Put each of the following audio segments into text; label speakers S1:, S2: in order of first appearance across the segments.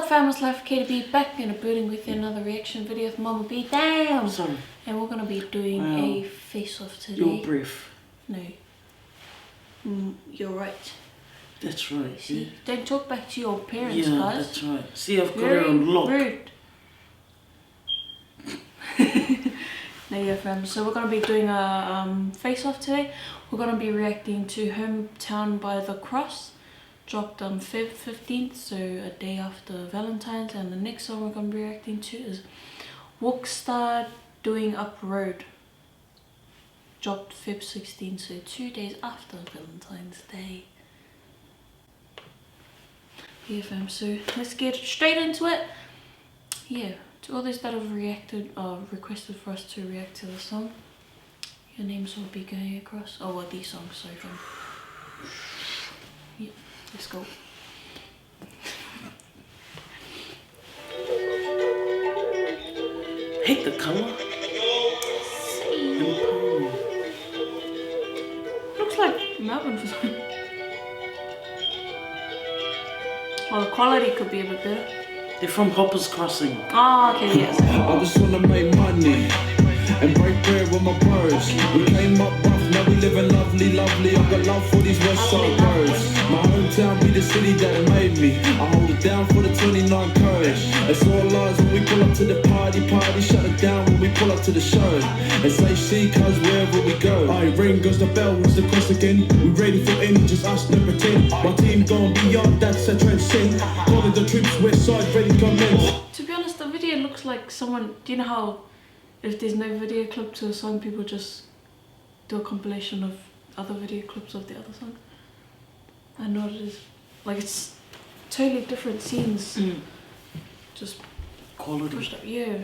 S1: up fam, life CaityB back in the building with another reaction video of MommaB. Damn!
S2: Sorry.
S1: And we're gonna be doing a face-off today.
S2: Your breath.
S1: No. You're right.
S2: That's right.
S1: See?
S2: Yeah.
S1: Don't talk back to your parents,
S2: yeah,
S1: guys.
S2: that's right. See, I've got her on lock.
S1: Rude. No, yeah fam, so we're gonna be doing a face-off today. We're gonna be reacting to Hometown by The Cross. Dropped on Feb 15th, so a day after Valentine's, and the next song we're going to be reacting to is WOOKSTA Doing Up Road. Dropped Feb 16th, so 2 days after Valentine's Day. Yeah fam, so let's get straight into it. Yeah, to all those that have requested for us to react to the song, your names will be going across. Oh well, these songs, sorry fam. Yeah. Let's go.
S2: Hate the color.
S1: Looks like Melbourne for some. Well, the quality could be a bit better.
S2: They're from Hoppers Crossing.
S1: Oh, okay, yes.
S3: I just wanna make money and break bread with my bros. We came up rough, now we living lovely, lovely. I got love for these West Side bros. My hometown be the city that made me. I hold it down for the 29 courage. It's all lies when we pull up to the party. Shut it down when we pull up to the show. And say she cause wherever we go. Aye, ring goes the bell, it's the cross again. We ready for any, just us to pretend. My team gone beyond, that's a trend sing. Calling the troops, West Side ready to commence.
S1: To be honest, the video looks like someone, do you know how if there's no video clip to a song, people just do a compilation of other video clips of the other song? I know what it is. Like, it's totally different scenes. Just
S2: Quality.
S1: pushed up. Yeah.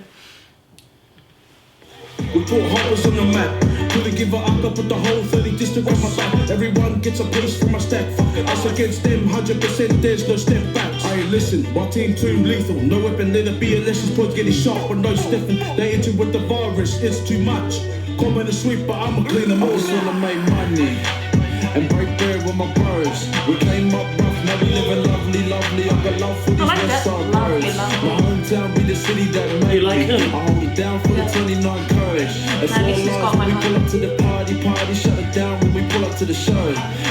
S3: We put hoppers on the map. Couldn't give her up, I put the whole 30 district on my back. Everyone gets a piece from my stack. Fuck it, us against them, 100%, there's no step back. Aye, listen, my team too lethal. No weapon, let it be unless it's supposed getting sharp with no stiffen. They hit you with the virus, it's too much. Come in the sweep, but I'ma clean them all. So I make money and break bread with my bros. We came up rough, now we living lovely, lovely. I got love for these West Side bros. My hometown be the city that made me. I hold it down for the 29 courage. It's all lies when we pull up to the party. Shut it down when we pull up to the show.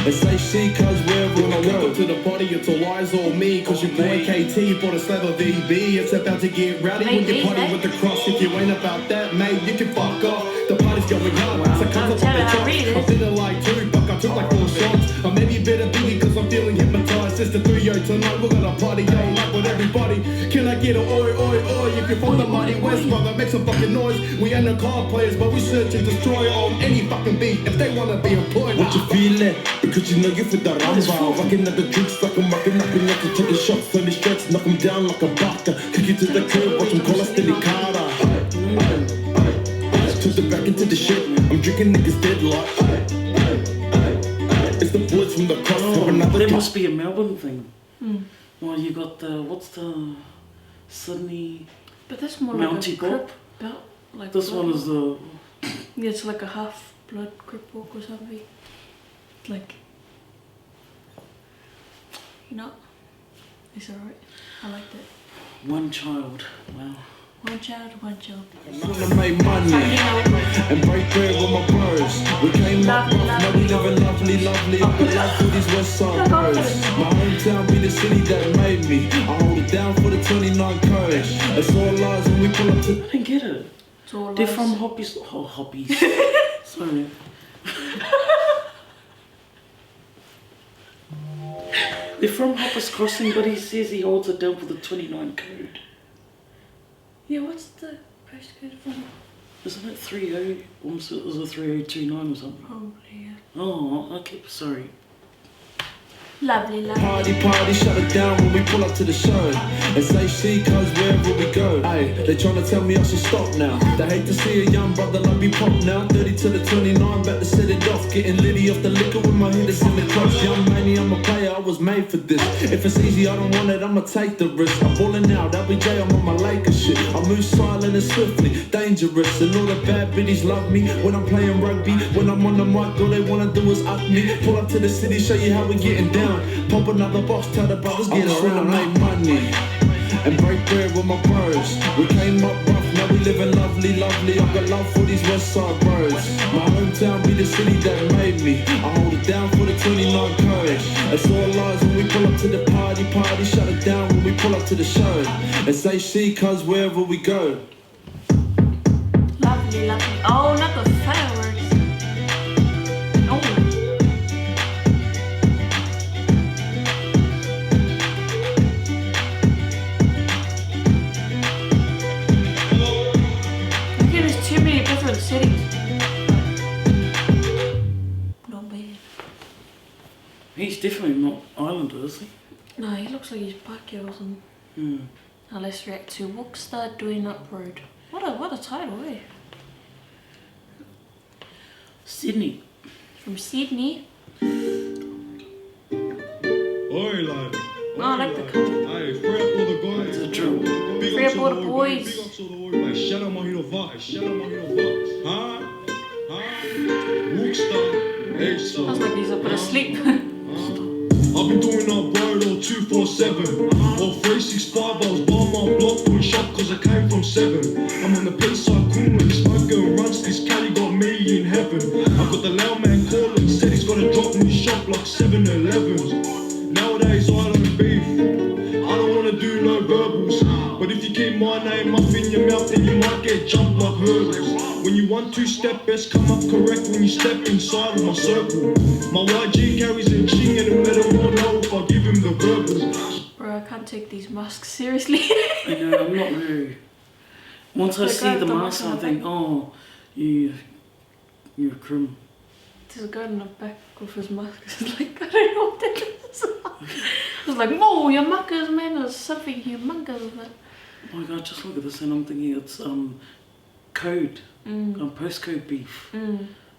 S3: And say she cause wherever we go.
S4: Welcome to the party, it's all eyes on me. Cause your boy KT bought a slab of VB. It's about to get rowdy when you party with the cross. If you ain't about that, mate, you can fuck off. The party's going on. So come up with the top. I'm feeling like Tupac, I took like 4 shots. Or maybe a bit of biggie cause I'm feeling hypnotized. It's the 3-0 tonight, we're gonna party all night with everybody. Can I get a oi, oi, oi? If you're from the mighty West, brother, make some fucking noise. We ain't no car players, but we search and destroy on any fucking beat. If they wanna be employed,
S3: what you feeling? Because you know you feel the ramba. Rocking at the drinks like I'm rocking up and up to take the shots from the stretch, knock them down like a baka. Kick it to the curb, watch them call us delicata. Took the back into the shit, I'm drinking niggas dead like. It's the boys from the cross.
S2: But it must be a Melbourne thing. Well, you got the, what's the Sydney?
S1: But that's more
S2: Mountie
S1: like a crip belt. Like
S2: this one is the...
S1: Yeah, it's like a half blood crip walk or something. Like, you know, it's alright. I like that.
S2: One child, wow.
S1: One child, one child.
S3: I wanna make money and break bread with my bros. We came up rough, now we living lovely, lovely. I got love for these West Side bros. My hometown be the city that made me. I hold it down for the 29 courage. It's all lies when we pull up to...
S2: I didn't get it. They're from Hoppies. Oh, Hoppies. Sorry. They're from Hoppers Crossing, but he says he holds it down for the 29 code.
S1: Yeah, what's the postcode from?
S2: Isn't it 30? Almost it was a 3029 or something.
S1: Probably, yeah.
S2: Oh, okay, sorry.
S1: Lovely, lovely.
S3: Party, shut it down when we pull up to the show. And say she cause wherever we go. Aye, they tryna tell me I should stop now. They hate to see a young brother like me pop now. 30 to the 29, about to set it off. Getting litty off the liquor with my hitters in the clubs. Young MAYNIE, I'm a player, I was made for this. If it's easy, I don't want it, I'ma take the risk. I'm balling out, LBJ, I'm on my Lakers shit. I move silent and swiftly, dangerous. And all the bad biddies love me when I'm playing rugby. When I'm on the mic, all they wanna do is up me. Pull up to the city, show you how we getting down. Pop another box, tell the brothers get around. Make money and break bread with my bros. We came up rough, now we living lovely, lovely. I've got love for these West Side bros. My hometown be the city that made me. I hold it down for the 29 code. It's all lies when we pull up to the party, shut it down when we pull up to the show. It's HC cuz wherever we go.
S1: Lovely, lovely. Oh, not the fireworks. Oh. Okay, there's too many different cities. Not bad.
S2: He's definitely not Islander, is he?
S1: No, he looks like he's Paki or something. Now let's react to WOOKSTA Doin Up Road. What a title, eh?
S2: Sydney.
S1: From Sydney.
S3: Oi, lad.
S1: Oh, I like the cover.
S3: Hey, free up all the guys.
S2: It's a drill.
S1: Free up all the boys.
S3: Big ups all the boys, mate. Shout out my hero Vox. Shout out my hero Vox. Huh? WOOKSTA.
S1: Sounds like he's up to sleep.
S3: I've been doing up road all 247 or 365. I was by my block doing shop cause I came from 7. I'm on the peace side cool and smoking runs. This caddy got me in heaven. I got the loud man calling, said he's gotta drop me shop like 7-Elevens. Nowadays I don't beef, I don't wanna do no verbals. But if you keep my name up in your mouth then you might get jumped like hurdles. When you 1-2 step, best come up correct when you step inside of my circle. My YG carries a ching and he'll let him all know if I give him the verbals.
S1: Bro, I can't take these masks seriously.
S2: I know, I'm not very... Once I see the mask, I think, oh, you're a crim.
S1: There's a guy in the back with his mask. It's like, I don't know what that is. I was like, whoa, your muckers, man, there's something humongous. But...
S2: Oh my god, just look at this and I'm thinking it's code, postcode beef.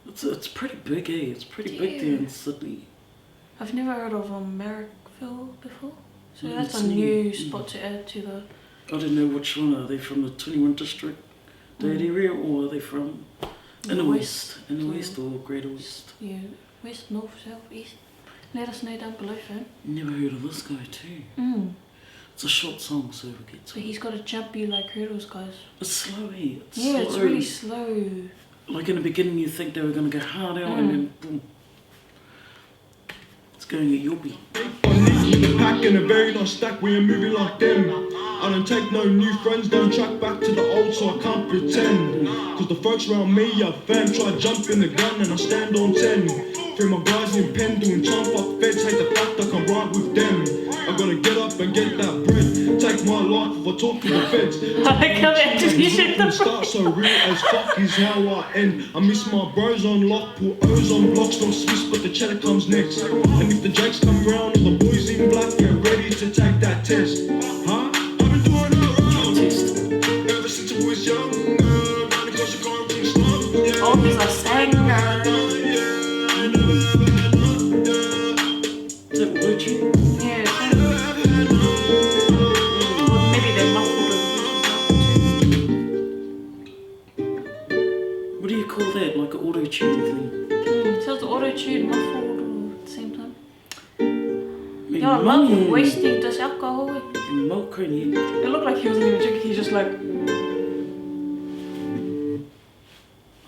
S2: It's pretty big, eh? It's pretty big there in Sydney.
S1: I've never heard of Merrickville before, so that's a
S2: Sydney.
S1: new spot to add to the...
S2: I don't know which one. Are they from the 21 district, that area, or are they from in the west? In the west or Greater West?
S1: Yeah, west, north, south, east. Let us know down below, fam.
S2: Never heard of this guy too. It's a short song, so we get to
S1: So he's got to jump you like hurdles, guys.
S2: It's slow, eh? It's
S1: Yeah,
S2: slow.
S1: it's really slow.
S2: Like in the beginning you think they were going to go hard out and then boom. It's going at your beat.
S3: The pack in a very nice stack, we ain't moving like them. I don't take no new friends, don't track back to the old so I can't pretend. Cause the folks around me are fam, try jump in the gun and I stand on 10. Free my guys in pen doing time fuck feds, hate the fact I can ride with them. I gotta get up and get that bread, take my life if I talk to the feds.
S1: I like how they actually shit the
S3: Start so real as fuck is how I end. I miss my bros on lock, put O's on blocks, not Swiss but the cheddar comes next. And if the jakes come round all the boys in black, get ready to take that test. Huh? I've been doing it right ever since I was young. Round across the car from slum.
S1: Oh, he's a singer.
S2: Is that Bluetooth?
S1: Yeah, well, maybe they're muffled.
S2: What do you call that? Like an auto-tune thing?
S1: So it's auto-tune, muffled at the same time.
S2: I
S1: Yeah, I love wasting this alcohol.
S2: Milk on you.
S1: It looked like he wasn't even drinking, he's just like...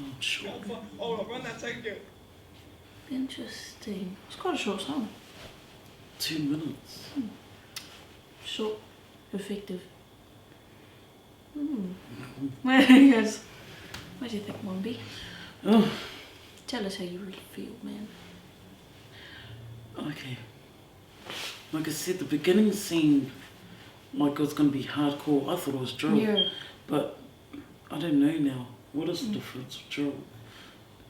S2: Oh, sure.
S3: Hold on, run that take.
S1: Interesting. It's quite a short song.
S2: 2 minutes.
S1: Short, effective. Yes. What do you think, MommaB?
S2: Oh,
S1: Tell us how you really feel, man.
S2: okay. Like I said, the beginning seemed like it was going to be hardcore. I thought it was drill.
S1: Yeah.
S2: But I don't know now. What is the difference with drill?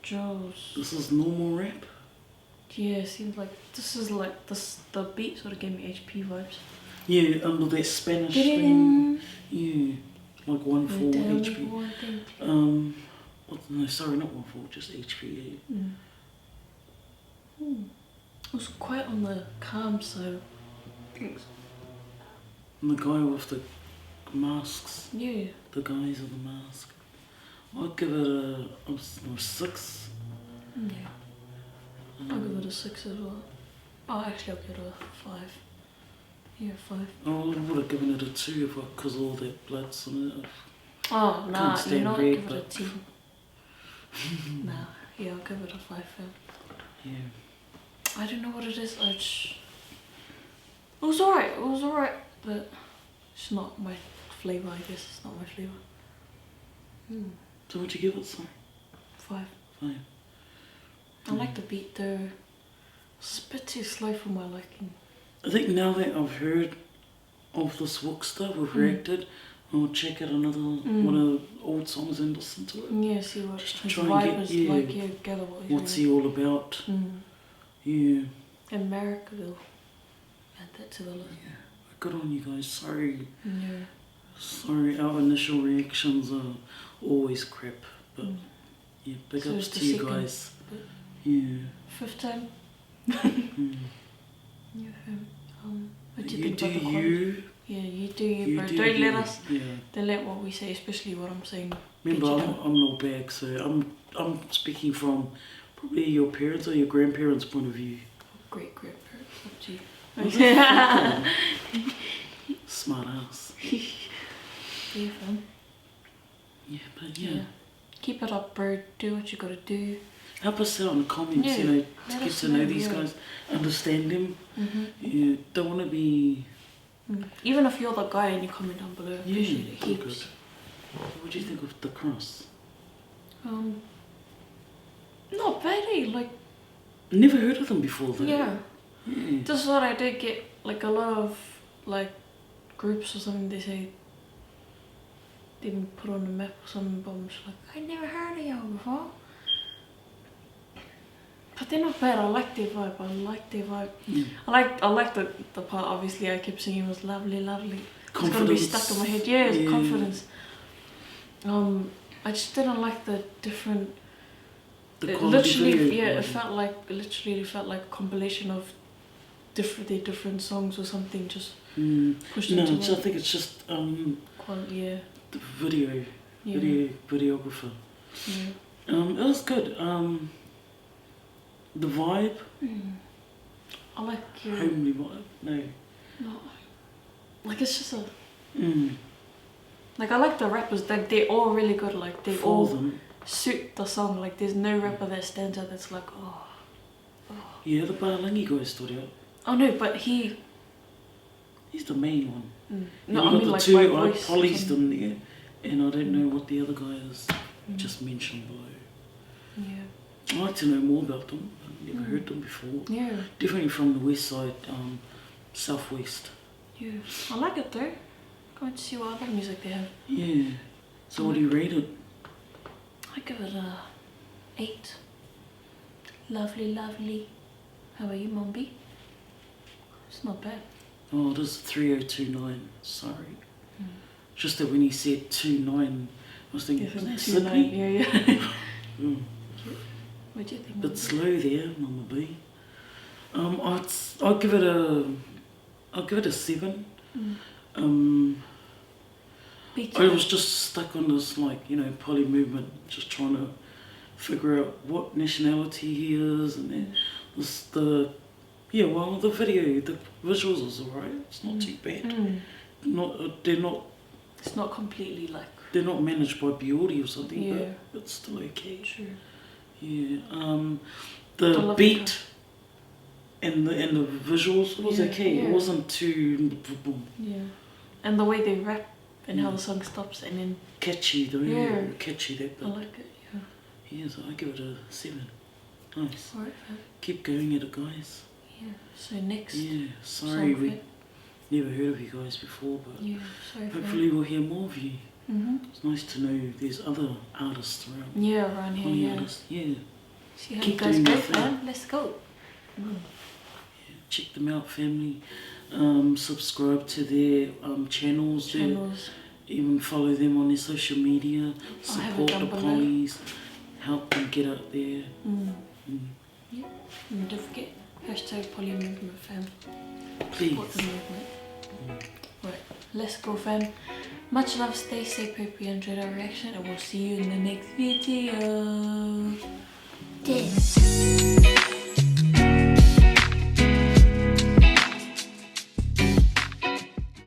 S1: Jaws.
S2: This is normal rap?
S1: Yeah, it seems like this is like this. The beat sort of gave me HP vibes.
S2: Yeah, under that Spanish thing. Yeah, like 1/4
S1: Down
S2: HP.
S1: one thing.
S2: No, sorry, not 1/4, just HP.
S1: It was quite on the calm side. Thanks.
S2: And the guy with the masks.
S1: Yeah.
S2: The guys with the mask. I'd give it a 6.
S1: Yeah. I'll give it a 6 as well. Oh, actually, I'll give it a 5. Yeah, 5.
S2: I would have given it a 2 because all that blood's on it.
S1: Oh, nah,
S2: Can't stand
S1: you know,
S2: red,
S1: give it a
S2: but-
S1: 10. Nah, yeah, I'll give it a 5, fam.
S2: Yeah.
S1: I don't know what it is, it was alright, but it's not my flavour, I guess, it's not my flavour.
S2: So what'd you give it, son?
S1: 5.
S2: 5.
S1: I like the beat though, it's a bit too slow for my liking.
S2: I think now that I've heard of this WOOKSTA, we've reacted, I'll check out another one of the old songs and listen to it.
S1: Yeah, see what
S2: Just to
S1: his
S2: try and
S1: vibe
S2: get-
S1: is
S2: yeah,
S1: like, yeah, gather what he's
S2: What's he all about? Yeah.
S1: In Americaville. Add that to the list.
S2: Good on you guys. Sorry.
S1: Yeah.
S2: Sorry, our initial reactions are always crap. But yeah, big
S1: So
S2: ups
S1: it's the
S2: to you
S1: second,
S2: guys.
S1: but-
S2: Yeah.
S1: 5th time.
S2: Mm.
S1: Yeah, what do you
S2: You
S1: think
S2: do
S1: about the quality?
S2: you.
S1: Yeah, you do you,
S2: You
S1: bro.
S2: do
S1: Don't
S2: you.
S1: let us,
S2: Yeah.
S1: don't let what we say, especially what I'm saying.
S2: Remember,
S1: get you
S2: I'm no bag, so I'm speaking from probably your parents or your grandparents' point of view.
S1: Great grandparents, up to you.
S2: Smart ass.
S1: Yeah, fam.
S2: Yeah, but yeah.
S1: Yeah. Keep it up, bro. Do what you gotta do.
S2: Help us out in the comments,
S1: Yeah,
S2: you know, to
S1: let
S2: get
S1: us
S2: to know
S1: know,
S2: these
S1: yeah.
S2: guys, understand them. You don't want to be.
S1: Even if you're the guy and you comment down below,
S2: Yeah,
S1: appreciate it
S2: all
S1: heaps.
S2: good. What do you think of the cross?
S1: Not bad, eh? Like,
S2: Never heard of them before, though.
S1: yeah.
S2: Yeah.
S1: This is what I did get, like, a lot of, like, groups or something, they say, didn't put on the map or something, but I'm just like, I never heard of y'all before. But they're not bad, I like their vibe,
S2: Yeah.
S1: I like the part, obviously, I kept singing was lovely, lovely. It's gonna be
S2: Confidence.
S1: stuck in my head, yeah, it's
S2: Yeah.
S1: confidence. I just didn't like the different,
S2: The
S1: it
S2: quality
S1: literally,
S2: video
S1: yeah,
S2: quality.
S1: it literally felt like a compilation of different songs or something, just pushed
S2: No,
S1: into
S2: I
S1: one.
S2: think it's just
S1: Yeah,
S2: the video,
S1: yeah,
S2: videographer.
S1: yeah.
S2: It was good. The vibe,
S1: I like your,
S2: homely vibe. No.
S1: like it's just a,
S2: Mm.
S1: like I like the rappers, like they're all really good, like they
S2: For
S1: all
S2: them.
S1: suit the song, like there's no rapper that stands out that's like,
S2: Yeah, the Balangi guy stood out.
S1: oh no, but he,
S2: He's the main one.
S1: no,
S2: You've
S1: I
S2: got
S1: mean
S2: the
S1: like
S2: two,
S1: by
S2: I
S1: voice.
S2: policed them there, and I don't know what the other guy is. Just mentioned below.
S1: Yeah,
S2: I'd like to know more about them. I've never heard them before.
S1: yeah,
S2: Definitely from the west side, southwest.
S1: yeah. I like it though. Going to see what other music they have.
S2: Yeah. So what do you rate it?
S1: I give it a 8. Lovely, lovely. How about you, MommaB? It's not bad.
S2: Oh, it is 3029. Sorry. Just that when he said 29, I was thinking, is that Sydney?
S1: Yeah, yeah.
S2: Mm.
S1: What do you think?
S2: Bit slow there, MommaB. I'll give it a 7.
S1: Beat
S2: I
S1: you.
S2: was just stuck on this, like, you know, poly movement, just trying to figure out what nationality he is, and then the video, the visuals is alright. It's not too bad.
S1: It's not completely like.
S2: They're not managed by Beauty or something,
S1: Yeah.
S2: but it's still okay.
S1: True.
S2: Yeah.
S1: I
S2: The
S1: love
S2: beat and the visuals was
S1: Yeah,
S2: okay.
S1: yeah.
S2: It wasn't too
S1: Yeah. And the way they rap and how the song stops and then
S2: catchy.
S1: Yeah.
S2: Catchy that
S1: I
S2: bit.
S1: like it. Yeah.
S2: Yeah, so I give it a 7. Nice.
S1: Alright, fam.
S2: Keep going at it, guys.
S1: Yeah. So next.
S2: Yeah. Sorry
S1: song,
S2: we
S1: fam.
S2: never heard of you guys before, but
S1: Yeah. Sorry.
S2: hopefully we'll hear more of you.
S1: Mhm.
S2: It's nice to know there's other artists around.
S1: Yeah, around here.
S2: Poly
S1: Yeah.
S2: artists. Yeah.
S1: See how
S2: Keep
S1: you guys
S2: doing
S1: go,
S2: your thing.
S1: fam. Let's go.
S2: Check them out, family. Subscribe to their channels.
S1: Channels.
S2: Even follow them on their social media.
S1: have it
S2: Support
S1: down
S2: the
S1: below.
S2: polys. Help them get out there.
S1: Yeah. And don't forget #Poly Movement, fam.
S2: Please.
S1: Support the movement. Right. Let's go, fam. Much love. Stay safe. Hope you enjoyed our reaction, and we'll see you in the next video. Yes.